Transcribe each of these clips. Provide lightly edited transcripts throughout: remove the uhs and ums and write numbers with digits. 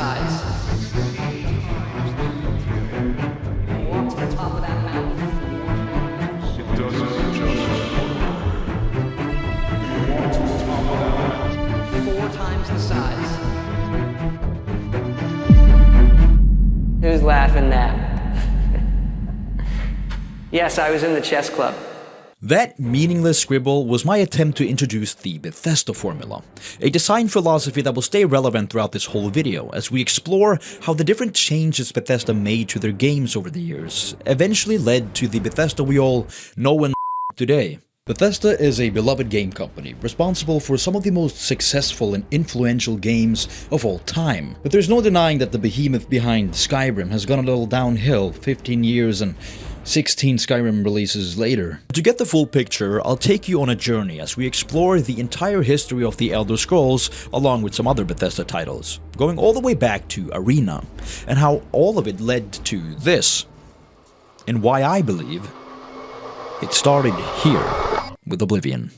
sides. Walk to the top of that mountain. It doesn't just walk to the top of that mountain. 4 times the size. Who's laughing now? Yes, I was in the chess club. That meaningless scribble was my attempt to introduce the Bethesda Formula, a design philosophy that will stay relevant throughout this whole video as we explore how the different changes Bethesda made to their games over the years eventually led to the Bethesda we all know and today. Bethesda is a beloved game company, responsible for some of the most successful and influential games of all time. But there's no denying that the behemoth behind Skyrim has gone a little downhill 15 years and 16 Skyrim releases later. To get the full picture, I'll take you on a journey as we explore the entire history of the Elder Scrolls along with some other Bethesda titles, going all the way back to Arena, and how all of it led to this, and why I believe it started here with Oblivion.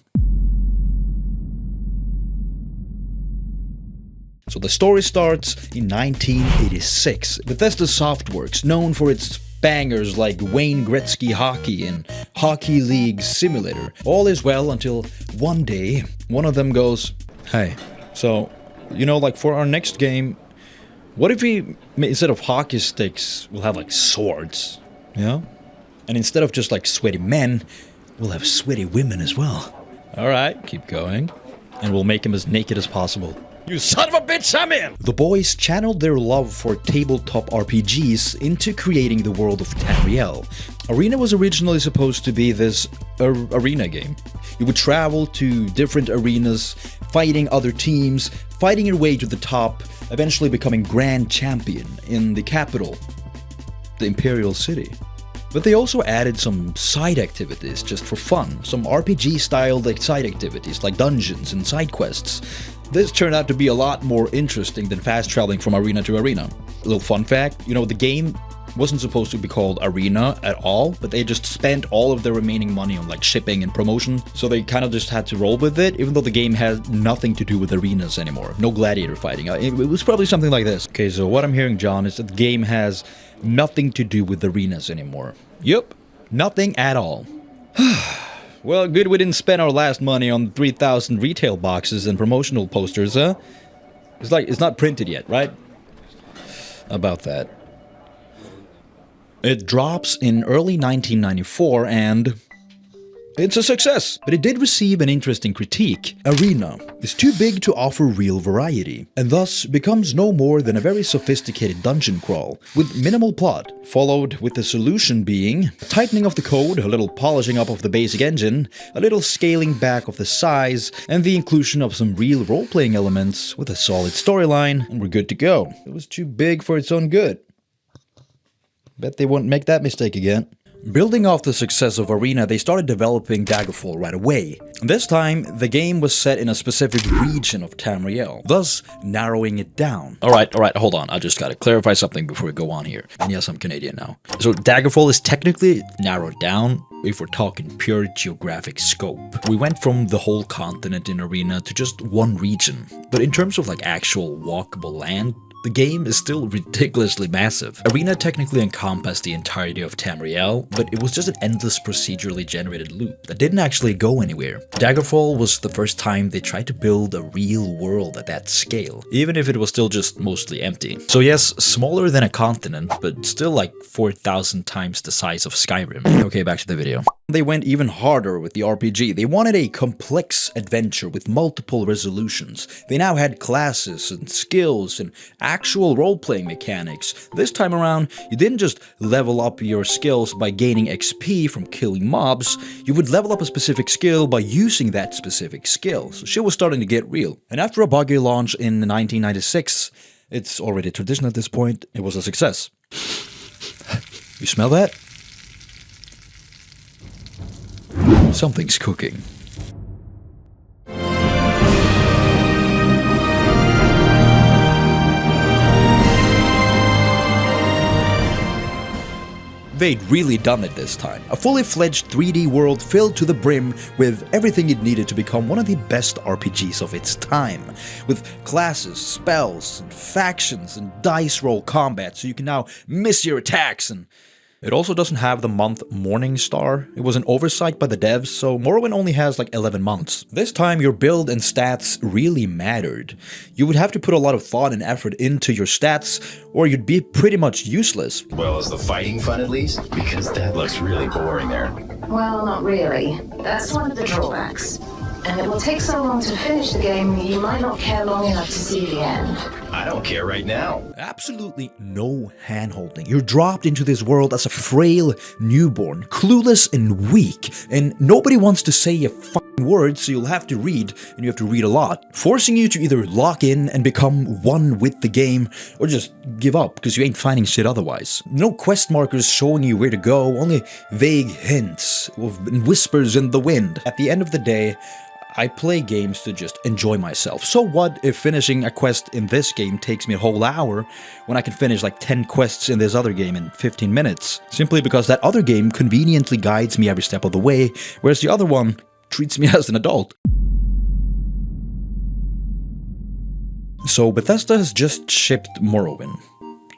So the story starts in 1986. Bethesda Softworks, known for its bangers like Wayne Gretzky Hockey and Hockey League Simulator. All is well until one day, one of them goes, "Hey, so, like for our next game, what if we, instead of hockey sticks, we'll have like swords, And instead of just like sweaty men, we'll have sweaty women as well. Alright, keep going. And we'll make them as naked as possible. You son of a bitch, I'm in! The boys channeled their love for tabletop RPGs into creating the world of Tamriel. Arena was originally supposed to be this arena game. You would travel to different arenas, fighting other teams, fighting your way to the top, eventually becoming grand champion in the capital, the Imperial City. But they also added some side activities just for fun, some RPG-styled side activities like dungeons and side quests. This turned out to be a lot more interesting than fast traveling from arena to arena. A little fun fact, the game wasn't supposed to be called Arena at all, but they just spent all of their remaining money on shipping and promotion, so they kind of just had to roll with it, even though the game has nothing to do with arenas anymore. No gladiator fighting. It was probably something like this. Okay, so what I'm hearing, John, is that the game has nothing to do with arenas anymore. Yup, nothing at all. Well, good we didn't spend our last money on 3,000 retail boxes and promotional posters, huh? It's not printed yet, right? About that. It drops in early 1994 and it's a success, but it did receive an interesting critique. Arena is too big to offer real variety, and thus becomes no more than a very sophisticated dungeon crawl, with minimal plot, followed with the solution being a tightening of the code, a little polishing up of the basic engine, a little scaling back of the size, and the inclusion of some real role-playing elements with a solid storyline, and we're good to go. It was too big for its own good. Bet they won't make that mistake again. Building off the success of Arena, they started developing Daggerfall right away. This time, the game was set in a specific region of Tamriel, thus narrowing it down. Alright, hold on. I just gotta clarify something before we go on here. And yes, I'm Canadian now. So Daggerfall is technically narrowed down if we're talking pure geographic scope. We went from the whole continent in Arena to just one region. But in terms of actual walkable land, the game is still ridiculously massive. Arena technically encompassed the entirety of Tamriel, but it was just an endless procedurally generated loop that didn't actually go anywhere. Daggerfall was the first time they tried to build a real world at that scale, even if it was still just mostly empty. So yes, smaller than a continent, but still 4,000 times the size of Skyrim. Okay, back to the video. They went even harder with the RPG. They wanted a complex adventure with multiple resolutions. They now had classes and skills and actual role-playing mechanics. This time around, you didn't just level up your skills by gaining XP from killing mobs, you would level up a specific skill by using that specific skill. So shit was starting to get real. And after a buggy launch in 1996, it's already a tradition at this point, it was a success. You smell that? Something's cooking. they'd really done it this time. A fully fledged 3D world filled to the brim with everything it needed to become one of the best RPGs of its time. With classes, spells, and factions, and dice roll combat so you can now miss your attacks. And it also doesn't have the month Morningstar. It was an oversight by the devs, so Morrowind only has like 11 months. This time your build and stats really mattered. You would have to put a lot of thought and effort into your stats, or you'd be pretty much useless. Well, is the fighting fun at least? Because that looks really boring there. Well, not really. That's one of the drawbacks. And it will take so long to finish the game, you might not care long enough to see the end. I don't care right now. Absolutely no handholding. You're dropped into this world as a frail newborn, clueless and weak, and nobody wants to say a fucking word, so you'll have to read, and you have to read a lot, forcing you to either lock in and become one with the game, or just give up, because you ain't finding shit otherwise. No quest markers showing you where to go, only vague hints and whispers in the wind. At the end of the day, I play games to just enjoy myself. So what if finishing a quest in this game takes me a whole hour when I can finish like 10 quests in this other game in 15 minutes? Simply because that other game conveniently guides me every step of the way, whereas the other one treats me as an adult. So Bethesda has just shipped Morrowind.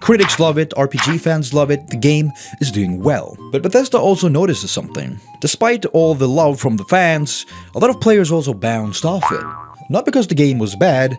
Critics love it, RPG fans love it, the game is doing well. But Bethesda also notices something. Despite all the love from the fans, a lot of players also bounced off it. Not because the game was bad,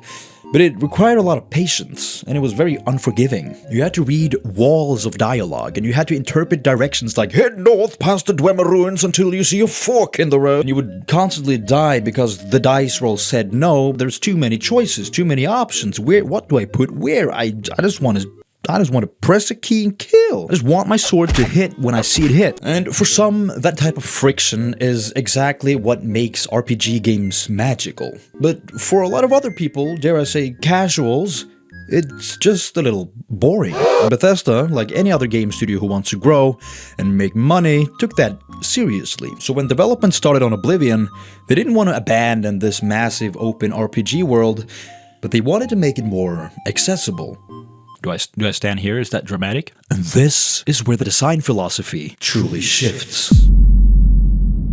but it required a lot of patience, and it was very unforgiving. You had to read walls of dialogue, and you had to interpret directions like head north past the Dwemer ruins until you see a fork in the road. And you would constantly die because the dice roll said no, there's too many choices, too many options. What do I put where? I just want to press a key and kill. I just want my sword to hit when I see it hit. And for some, that type of friction is exactly what makes RPG games magical. But for a lot of other people, dare I say casuals, it's just a little boring. Bethesda, like any other game studio who wants to grow and make money, took that seriously. So when development started on Oblivion, they didn't want to abandon this massive open RPG world, but they wanted to make it more accessible. Do I stand here? Is that dramatic? And this is where the design philosophy truly shifts.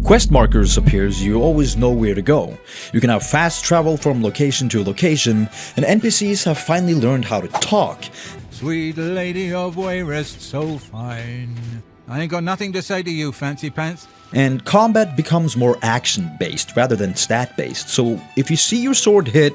Quest markers appears, you always know where to go. You can have fast travel from location to location, and NPCs have finally learned how to talk. Sweet lady of Wayrest, so fine. I ain't got nothing to say to you, fancy pants. And combat becomes more action-based rather than stat-based, so if you see your sword hit,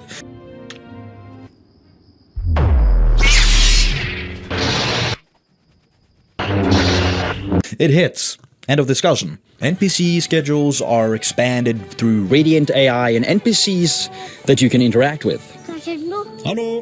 it hits. End of discussion. NPC schedules are expanded through Radiant AI and NPCs that you can interact with. Hello.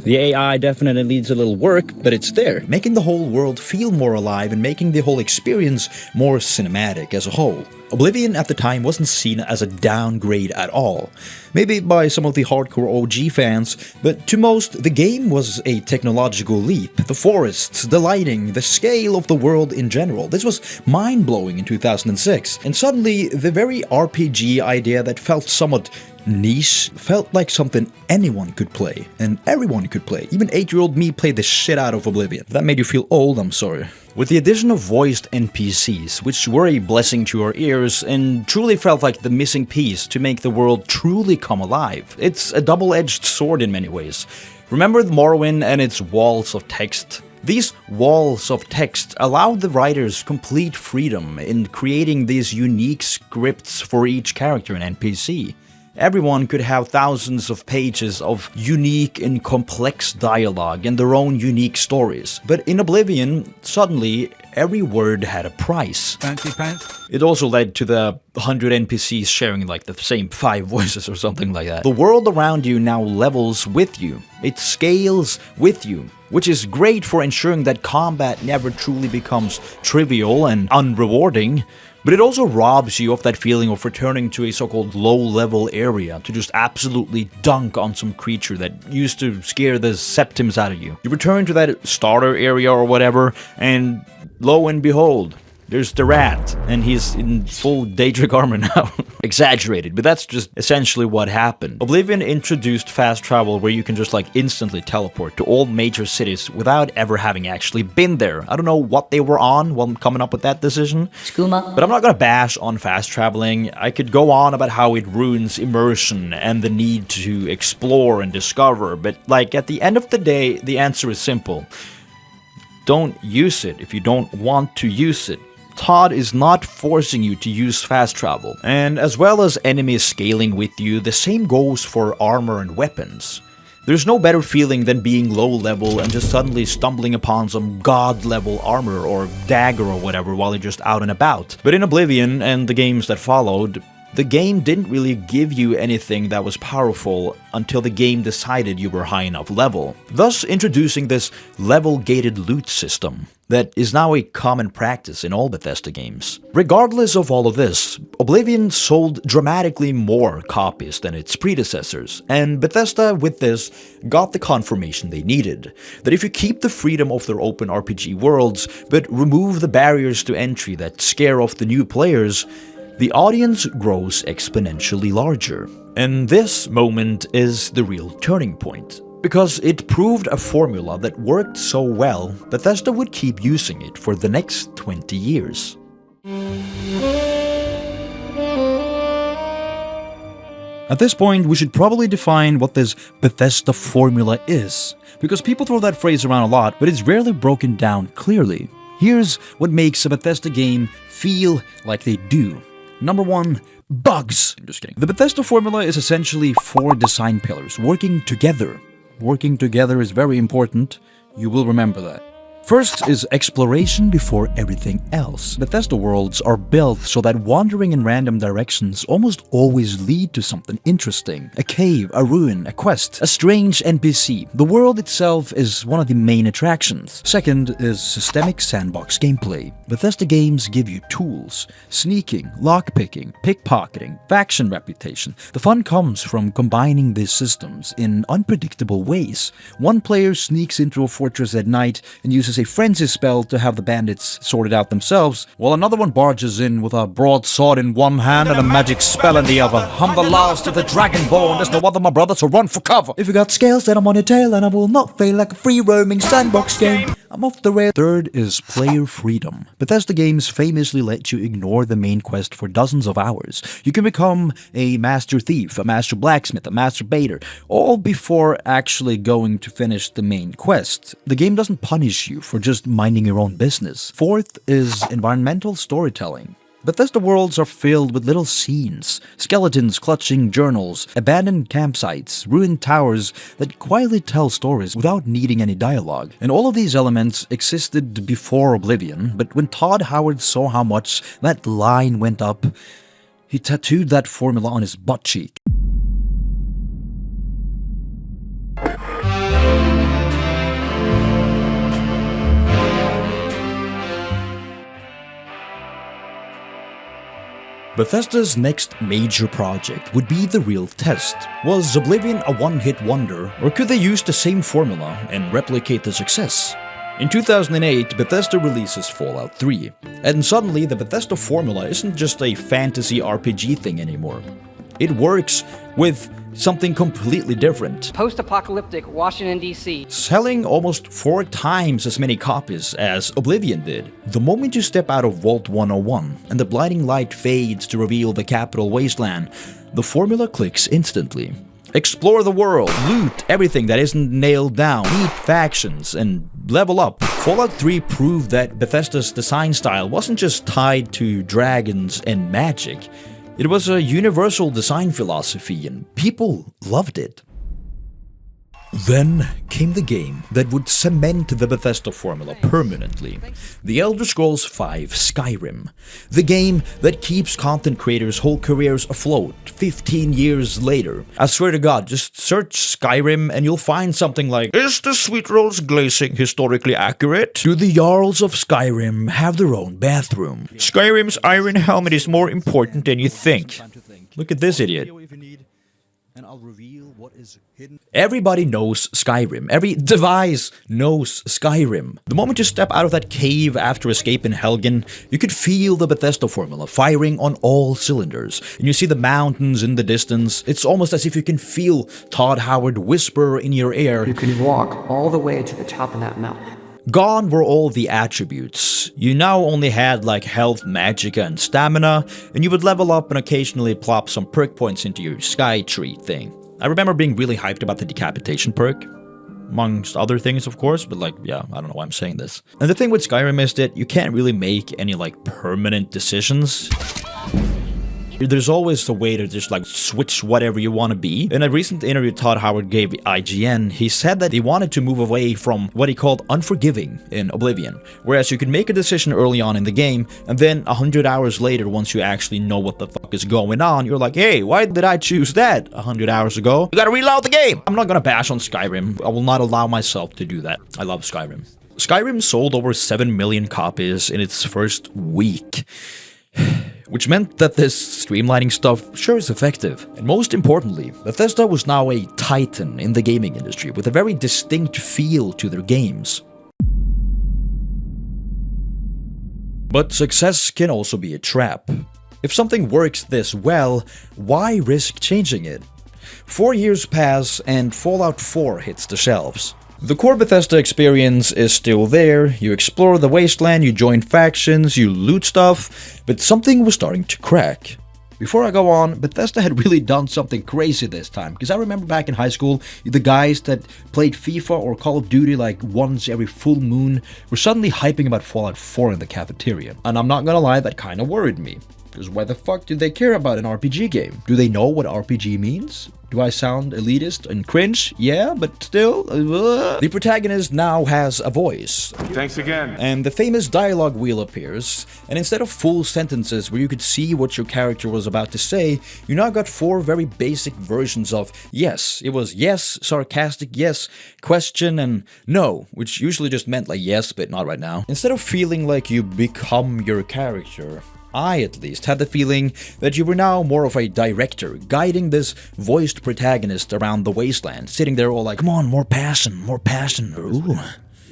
The AI definitely needs a little work, but it's there, making the whole world feel more alive and making the whole experience more cinematic as a whole. Oblivion at the time wasn't seen as a downgrade at all. Maybe by some of the hardcore OG fans, but to most, the game was a technological leap. The forests, the lighting, the scale of the world in general. This was mind-blowing in 2006. And suddenly, the very RPG idea that felt somewhat niche felt like something anyone could play, and everyone could play. Even 8-year-old me played the shit out of Oblivion. If that made you feel old, I'm sorry. With the addition of voiced NPCs, which were a blessing to our ears and truly felt like the missing piece to make the world truly come alive. It's a double-edged sword in many ways. Remember Morrowind and its walls of text? These walls of text allowed the writers complete freedom in creating these unique scripts for each character and NPC. Everyone could have thousands of pages of unique and complex dialogue and their own unique stories. But in Oblivion, suddenly, every word had a price. Fancy pants? It also led to the 100 NPCs sharing like the same 5 voices or something like that. The world around you now levels with you. It scales with you, which is great for ensuring that combat never truly becomes trivial and unrewarding. But it also robs you of that feeling of returning to a so-called low-level area to just absolutely dunk on some creature that used to scare the septims out of you. You return to that starter area or whatever, and lo and behold, There's the rat, and he's in full Daedric armor now. Exaggerated, but that's just essentially what happened. Oblivion introduced fast travel where you can just like instantly teleport to all major cities without ever having actually been there. I don't know what they were on while coming up with that decision, but I'm not gonna bash on fast traveling. I could go on about how it ruins immersion and the need to explore and discover, but like at the end of the day, the answer is simple. Don't use it if you don't want to use it. Todd is not forcing you to use fast travel. And as well as enemies scaling with you, the same goes for armor and weapons. There's no better feeling than being low level and just suddenly stumbling upon some god level armor or dagger or whatever while you're just out and about. But in Oblivion and the games that followed, the game didn't really give you anything that was powerful until the game decided you were high enough level, thus introducing this level-gated loot system that is now a common practice in all Bethesda games. Regardless of all of this, Oblivion sold dramatically more copies than its predecessors, and Bethesda with this got the confirmation they needed, that if you keep the freedom of their open RPG worlds, but remove the barriers to entry that scare off the new players, the audience grows exponentially larger. And this moment is the real turning point. Because it proved a formula that worked so well, Bethesda would keep using it for the next 20 years. At this point, we should probably define what this Bethesda Formula is, because people throw that phrase around a lot, but it's rarely broken down clearly. Here's what makes a Bethesda game feel like they do. Number 1, bugs. I'm just kidding. The Bethesda Formula is essentially 4 design pillars working together. Working together is very important. You will remember that. First is exploration before everything else. Bethesda worlds are built so that wandering in random directions almost always lead to something interesting. A cave, a ruin, a quest, a strange NPC. The world itself is one of the main attractions. Second is systemic sandbox gameplay. Bethesda games give you tools, sneaking, lockpicking, pickpocketing, faction reputation. The fun comes from combining these systems in unpredictable ways. One player sneaks into a fortress at night and uses a frenzy spell to have the bandits sort it out themselves, while another one barges in with a broadsword in one hand and a magic spell in the other. I'm the last of the Dragonborn, there's no other my brother, so run for cover. If you got scales, then I'm on your tail, and I will not fail like a free-roaming sandbox game. I'm off the rail. Third is player freedom. Bethesda games famously let you ignore the main quest for dozens of hours. You can become a master thief, a master blacksmith, a master baiter, all before actually going to finish the main quest. The game doesn't punish you for just minding your own business. Fourth is environmental storytelling. Bethesda worlds are filled with little scenes, skeletons clutching journals, abandoned campsites, ruined towers that quietly tell stories without needing any dialogue. And all of these elements existed before Oblivion, but when Todd Howard saw how much that line went up, he tattooed that formula on his butt cheek. Bethesda's next major project would be the real test. Was Oblivion a one-hit wonder, or could they use the same formula and replicate the success? In 2008, Bethesda releases Fallout 3, and suddenly the Bethesda formula isn't just a fantasy RPG thing anymore. It works with something completely different. Post-apocalyptic Washington, D.C. Selling almost 4 times as many copies as Oblivion did. The moment you step out of Vault 101 and the blinding light fades to reveal the capital wasteland, the formula clicks instantly. Explore the world, loot everything that isn't nailed down, meet factions, and level up. Fallout 3 proved that Bethesda's design style wasn't just tied to dragons and magic. It was a universal design philosophy, and people loved it. Then came the game that would cement the Bethesda formula permanently. The Elder Scrolls V Skyrim. The game that keeps content creators' whole careers afloat 15 years later. I swear to God, just search Skyrim and you'll find something like, "Is the Sweet Rolls glazing historically accurate? Do the Jarls of Skyrim have their own bathroom? Skyrim's iron helmet is more important than you think." Look at this idiot. and I'll reveal what is hidden. Everybody knows Skyrim. Every device knows Skyrim. The moment you step out of that cave after escaping Helgen, you could feel the Bethesda Formula firing on all cylinders. And you see the mountains in the distance. It's almost as if you can feel Todd Howard whisper in your ear. You can walk all the way to the top of that mountain. Gone were all the attributes. You now only had like health, magicka, and stamina, and you would level up and occasionally plop some perk points into your sky tree thing. I remember being really hyped about the decapitation perk, amongst other things of course, but like, yeah, I don't know why I'm saying this. And the thing with Skyrim is that you can't really make any like permanent decisions. There's always a way to just like switch whatever you want to be. In a recent interview Todd Howard gave IGN, he said that he wanted to move away from what he called unforgiving in Oblivion. Whereas you could make a decision early on in the game, and then 100 hours later, once you actually know what the fuck is going on, you're like, hey, why did I choose that 100 hours ago? You gotta reload the game! I'm not gonna bash on Skyrim. I will not allow myself to do that. I love Skyrim. Skyrim sold over 7 million copies in its first week. Which meant that this streamlining stuff sure is effective. And most importantly, Bethesda was now a titan in the gaming industry with a very distinct feel to their games. But success can also be a trap. If something works this well, why risk changing it? 4 years pass and Fallout 4 hits the shelves. The core Bethesda experience is still there, you explore the wasteland, you join factions, you loot stuff, but something was starting to crack. Before I go on, Bethesda had really done something crazy this time, because I remember back in high school, the guys that played FIFA or Call of Duty like once every full moon were suddenly hyping about Fallout 4 in the cafeteria. And I'm not gonna lie, that kinda worried me. Because why the fuck do they care about an RPG game? Do they know what RPG means? Do I sound elitist and cringe? Yeah, but still... The protagonist now has a voice. Thanks again. And the famous dialogue wheel appears, and instead of full sentences where you could see what your character was about to say, you now got 4 very basic versions of yes. It was yes, sarcastic yes, question, and no, which usually just meant like yes, but not right now. Instead of feeling like you become your character, I, at least, had the feeling that you were now more of a director, guiding this voiced protagonist around the wasteland, sitting there all like, come on, more passion, ooh,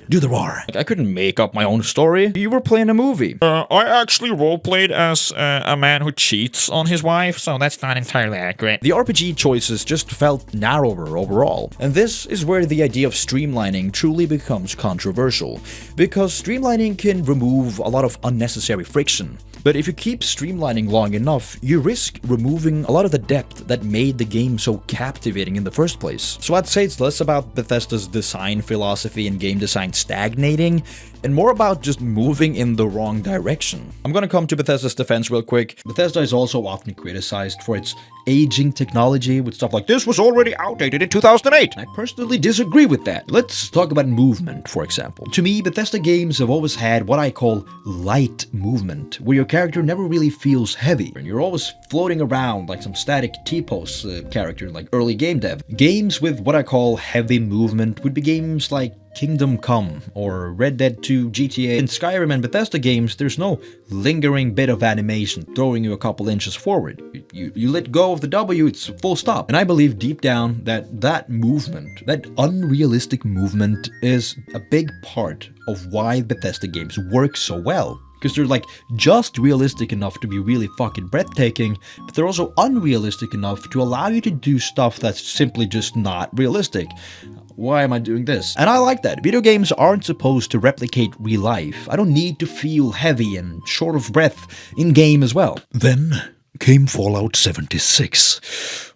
do the roar. Like, I couldn't make up my own story. You were playing a movie. I actually roleplayed as a man who cheats on his wife, so that's not entirely accurate. The RPG choices just felt narrower overall, and this is where the idea of streamlining truly becomes controversial, because streamlining can remove a lot of unnecessary friction. But if you keep streamlining long enough, you risk removing a lot of the depth that made the game so captivating in the first place. So I'd say it's less about Bethesda's design philosophy and game design stagnating, and more about just moving in the wrong direction. I'm gonna come to Bethesda's defense real quick. Bethesda is also often criticized for its aging technology with stuff like, this was already outdated in 2008. I personally disagree with that. Let's talk about movement, for example. To me, Bethesda games have always had what I call light movement, where your character never really feels heavy, and you're always floating around like some static T-pose character like early game dev. Games with what I call heavy movement would be games like Kingdom Come or Red Dead 2, GTA. In Skyrim and Bethesda games, there's no lingering bit of animation throwing you a couple inches forward. You let go of the W, it's full stop. And I believe deep down that movement, that unrealistic movement, is a big part of why Bethesda games work so well. Because they're like just realistic enough to be really fucking breathtaking, but they're also unrealistic enough to allow you to do stuff that's simply just not realistic. Why am I doing this? And I like that. Video games aren't supposed to replicate real life. I don't need to feel heavy and short of breath in game as well. Then came Fallout 76.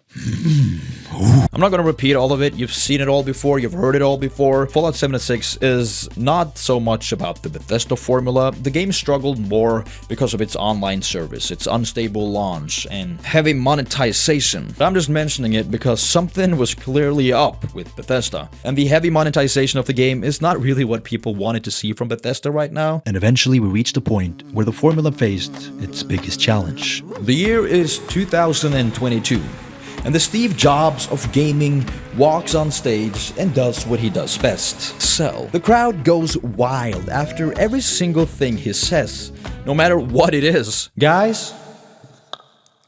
I'm not gonna repeat all of it. You've seen it all before, you've heard it all before. Fallout 76 is not so much about the Bethesda formula. The game struggled more because of its online service, its unstable launch, and heavy monetization. I'm just mentioning it because something was clearly up with Bethesda. And the heavy monetization of the game is not really what people wanted to see from Bethesda right now. And eventually we reached a point where the formula faced its biggest challenge. The year is 2022. And the Steve Jobs of gaming walks on stage and does what he does best: sell. The crowd goes wild after every single thing he says, no matter what it is. Guys,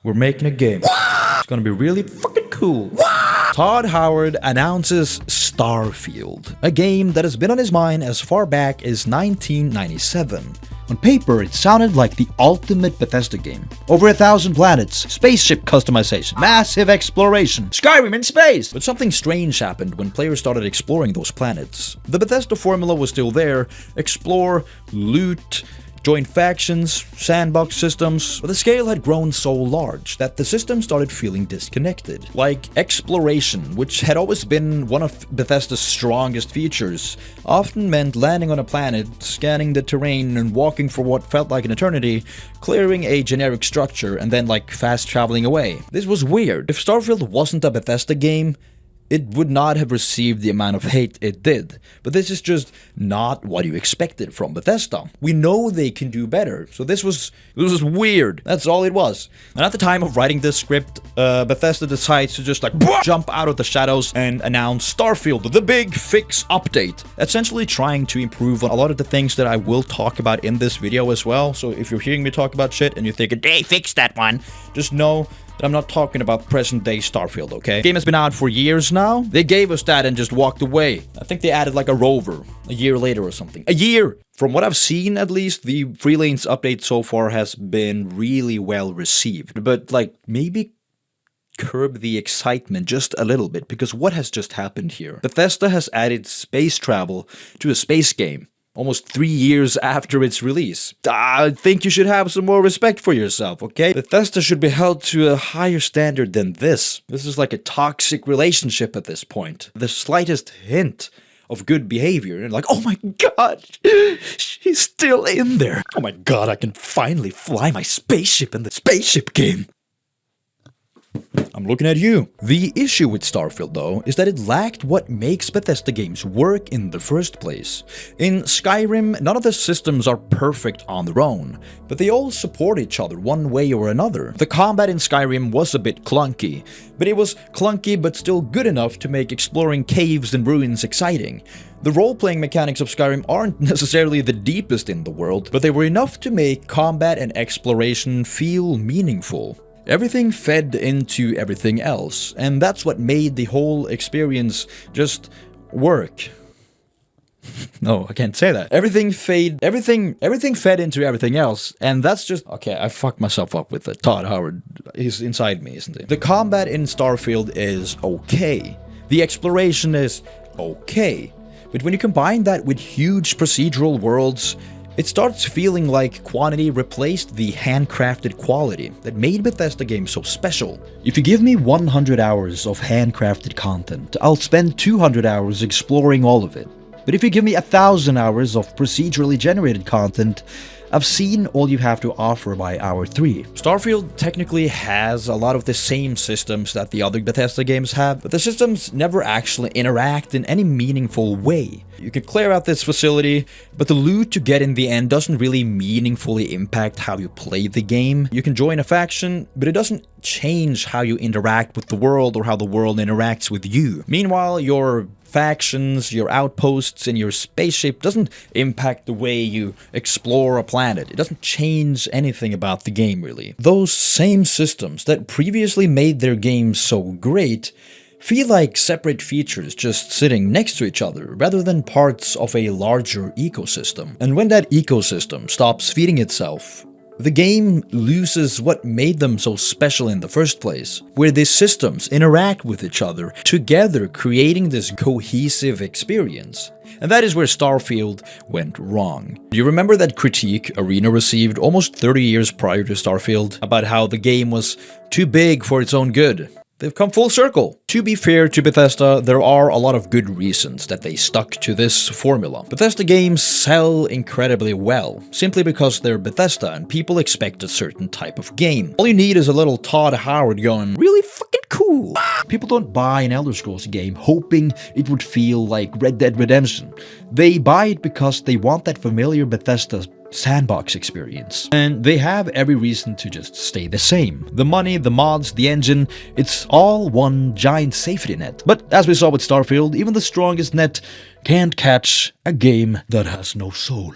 we're making a game. It's gonna be really fucking cool. Todd Howard announces Starfield, a game that has been on his mind as far back as 1997. On paper, it sounded like the ultimate Bethesda game. Over 1,000 planets, spaceship customization, massive exploration, Skyrim in space! But something strange happened when players started exploring those planets. The Bethesda formula was still there: explore, loot, join factions, sandbox systems, but the scale had grown so large that the system started feeling disconnected. Like exploration, which had always been one of Bethesda's strongest features, often meant landing on a planet, scanning the terrain, and walking for what felt like an eternity, clearing a generic structure, and then like fast traveling away. This was weird. If Starfield wasn't a Bethesda game, it would not have received the amount of hate it did. But this is just not what you expected from Bethesda. We know they can do better, so this was weird. That's all it was. And at the time of writing this script, Bethesda decides to just like jump out of the shadows and announce Starfield, the big fix update. Essentially trying to improve on a lot of the things that I will talk about in this video as well. So if you're hearing me talk about shit and you're thinking, they fixed that one, just know that I'm not talking about present-day Starfield, okay? The game has been out for years now. They gave us that and just walked away. I think they added like a rover a year later or something. A year! From what I've seen, at least, the freelance update so far has been really well received. But, like, maybe curb the excitement just a little bit, because what has just happened here? Bethesda has added space travel to a space game almost 3 years after its release. I think you should have some more respect for yourself, okay? Bethesda should be held to a higher standard than this. This is like a toxic relationship at this point. The slightest hint of good behavior, and like, oh my god, she's still in there. Oh my god, I can finally fly my spaceship in the spaceship game. I'm looking at you. The issue with Starfield, though, is that it lacked what makes Bethesda games work in the first place. In Skyrim, none of the systems are perfect on their own, but they all support each other one way or another. The combat in Skyrim was a bit clunky, but it was clunky but still good enough to make exploring caves and ruins exciting. The role-playing mechanics of Skyrim aren't necessarily the deepest in the world, but they were enough to make combat and exploration feel meaningful. Everything fed into everything else, and that's what made the whole experience just work. No, I can't say that. Everything fed into everything else, and that's just... Okay, I fucked myself up with it. Todd Howard is inside me, isn't he? The combat in Starfield is okay. The exploration is okay. But when you combine that with huge procedural worlds, it starts feeling like quantity replaced the handcrafted quality that made Bethesda games so special. If you give me 100 hours of handcrafted content, I'll spend 200 hours exploring all of it. But if you give me 1,000 hours of procedurally generated content, I've seen all you have to offer by hour 3. Starfield technically has a lot of the same systems that the other Bethesda games have, but the systems never actually interact in any meaningful way. You can clear out this facility, but the loot you get in the end doesn't really meaningfully impact how you play the game. You can join a faction, but it doesn't change how you interact with the world or how the world interacts with you. Meanwhile, your factions, your outposts, and your spaceship doesn't impact the way you explore a planet. It doesn't change anything about the game, really. Those same systems that previously made their games so great feel like separate features just sitting next to each other, rather than parts of a larger ecosystem. And when that ecosystem stops feeding itself, the game loses what made them so special in the first place, where these systems interact with each other, together creating this cohesive experience. And that is where Starfield went wrong. Do you remember that critique Arena received almost 30 years prior to Starfield about how the game was too big for its own good? They've come full circle. To be fair to Bethesda, there are a lot of good reasons that they stuck to this formula. Bethesda games sell incredibly well, simply because they're Bethesda and people expect a certain type of game. All you need is a little Todd Howard going, really fucking cool. People don't buy an Elder Scrolls game hoping it would feel like Red Dead Redemption. They buy it because they want that familiar Bethesda sandbox experience. And they have every reason to just stay the same. The money, the mods, the engine, it's all one giant safety net. But as we saw with Starfield, even the strongest net can't catch a game that has no soul.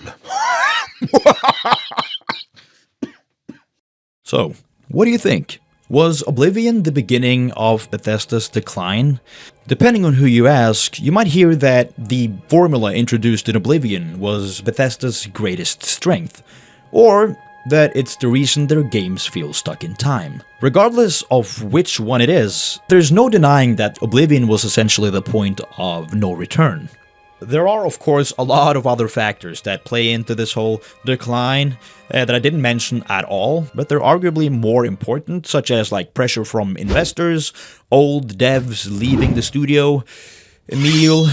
So, what do you think? Was Oblivion the beginning of Bethesda's decline? Depending on who you ask, you might hear that the formula introduced in Oblivion was Bethesda's greatest strength, or that it's the reason their games feel stuck in time. Regardless of which one it is, there's no denying that Oblivion was essentially the point of no return. There are, of course, a lot of other factors that play into this whole decline that I didn't mention at all, but they're arguably more important, such as like pressure from investors, old devs leaving the studio, Emil.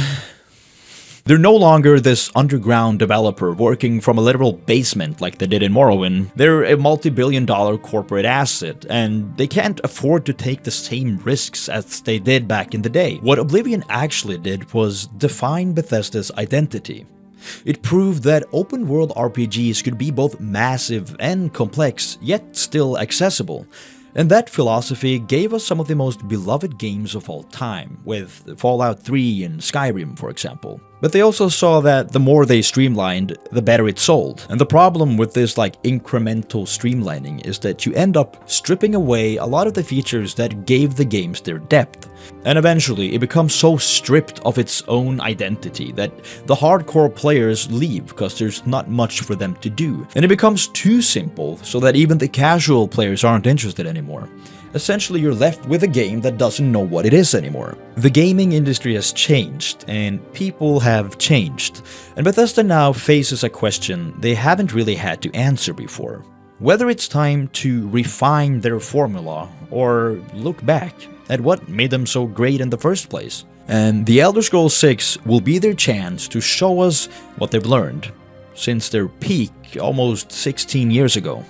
They're no longer this underground developer working from a literal basement like they did in Morrowind. They're a multi-billion-dollar corporate asset, and they can't afford to take the same risks as they did back in the day. What Oblivion actually did was define Bethesda's identity. It proved that open-world RPGs could be both massive and complex, yet still accessible. And that philosophy gave us some of the most beloved games of all time, with Fallout 3 and Skyrim, for example. But they also saw that the more they streamlined, the better it sold. And the problem with this incremental streamlining is that you end up stripping away a lot of the features that gave the games their depth. And eventually, it becomes so stripped of its own identity that the hardcore players leave because there's not much for them to do. And it becomes too simple so that even the casual players aren't interested anymore. Essentially, you're left with a game that doesn't know what it is anymore. The gaming industry has changed, and people have changed. And Bethesda now faces a question they haven't really had to answer before. Whether it's time to refine their formula, or look back at what made them so great in the first place. And The Elder Scrolls 6 will be their chance to show us what they've learned since their peak almost 16 years ago.